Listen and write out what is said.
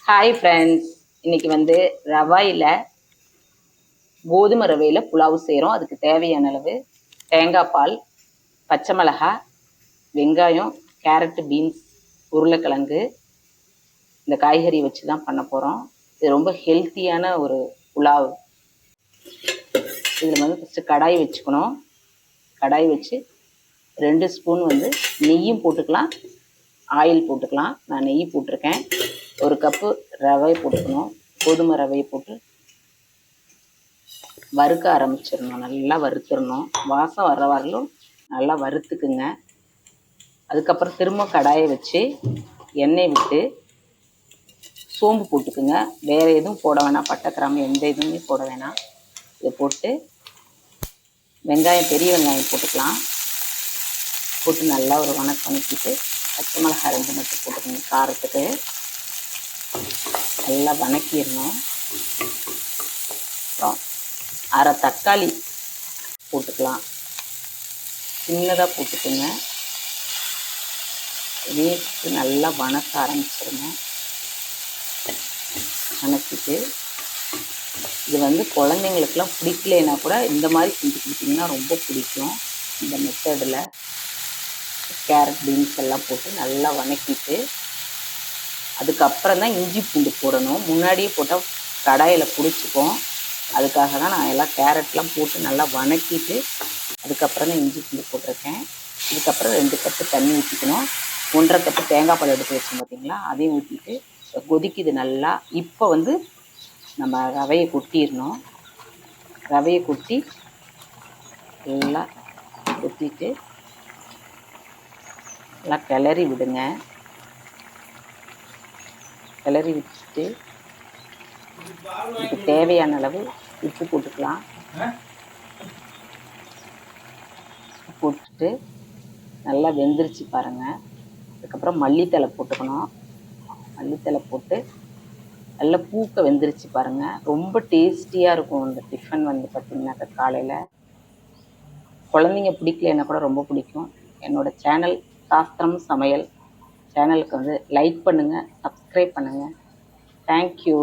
Hi friends, இன்னைக்கு வந்து ரவையில் கோதுமை ரவையில் புலாவு செய்கிறோம். அதுக்கு தேவையான அளவு தேங்காய் பால், பச்சை மிளகாய், வெங்காயம், கேரட்டு, பீன்ஸ், உருளைக்கிழங்கு, இந்த காய்கறி வச்சு தான் பண்ண போகிறோம். இது ரொம்ப ஹெல்த்தியான ஒரு புலாவு. இதில் வந்து ஃபஸ்ட்டு கடாய் வச்சுக்கணும். கடாய் வச்சு 2 ஸ்பூன் வந்து நெய்யும் போட்டுக்கலாம், ஆயில் போட்டுக்கலாம். நான் நெய் போட்டிருக்கேன். 1 கப்பு ரவை போட்டுக்கணும். கோதுமை ரவையை போட்டு வறுக்க ஆரம்பிச்சிடணும். நல்லா வறுத்துடணும். வாசம் வர வரலும் நல்லா வறுத்துக்குங்க. அதுக்கப்புறம் திரும்ப கடாயை வச்சு எண்ணெய் விட்டு சோம்பு போட்டுக்குங்க. வேறு எதுவும் போட வேணாம், பட்டை கிராம்பு எந்த எதுவுமே போட வேணாம். இதை போட்டு வெங்காயம், பெரிய வெங்காயம் போட்டுக்கலாம். போட்டு நல்லா ஒரு வணக்கிட்டு பச்சை மிளகாய் 2 மட்டும் போட்டுக்கோங்க காரத்துக்கு. நல்லா வணக்கிடணும். அப்புறம் அரை தக்காளி போட்டுக்கலாம். சின்னதாக போட்டுக்கோங்க. வேஸ்ட்டு நல்லா வணக்க ஆரம்பிச்சிருங்க. வணக்கிட்டு இது வந்து குழந்தைங்களுக்கெல்லாம் பிடிக்கலைன்னா கூட இந்த மாதிரி செஞ்சு கொடுத்தீங்கன்னா ரொம்ப பிடிக்கும். இந்த மெத்தடில் கேரட், பீன்ஸ் எல்லாம் போட்டு நல்லா வணக்கிட்டு அதுக்கப்புறம் தான் இஞ்சி பூண்டு போடணும். முன்னாடியே போட்டால் கடாயில் பிடிச்சிக்கும். அதுக்காக தான் நான் எல்லாம் கேரட்லாம் போட்டு நல்லா வணக்கிட்டு அதுக்கப்புறம் தான் இஞ்சி பூண்டு போட்டிருக்கேன். இதுக்கப்புறம் 2 கப்பு தண்ணி ஊற்றிக்கணும். 1.5 கப்பு தேங்காய் பால் எடுத்து வச்சோம் பார்த்தீங்களா, அதையும் ஊற்றிட்டு கொதிக்குது நல்லா. இப்போ வந்து நம்ம ரவையை கொட்டிடணும். ரவையை கொட்டி நல்லா கொட்டிட்டு நல்லா கிளறி விடுங்க. கிளறி விட்டுட்டு இதுக்கு தேவையான அளவு உப்பு போட்டுக்கலாம். போட்டுட்டு நல்லா வெந்துருச்சு பாருங்கள். அதுக்கப்புறம் மல்லித்தலை போட்டுக்கணும். மல்லித்தலை போட்டு நல்லா பூக்க வெந்துருச்சு பாருங்கள். ரொம்ப டேஸ்டியாக இருக்கும் இந்த டிஃபன் வந்து பார்த்திங்கனாக்கா காலையில். குழந்தைங்க பிடிக்கலன்னா கூட ரொம்ப பிடிக்கும். என்னோடய சேனல் சாஸ்திரம் சமையல் சேனலுக்கு வந்து லைக் பண்ணுங்கள், சப்ஸ்கிரைப் பண்ணுங்கள். தேங்க்யூ.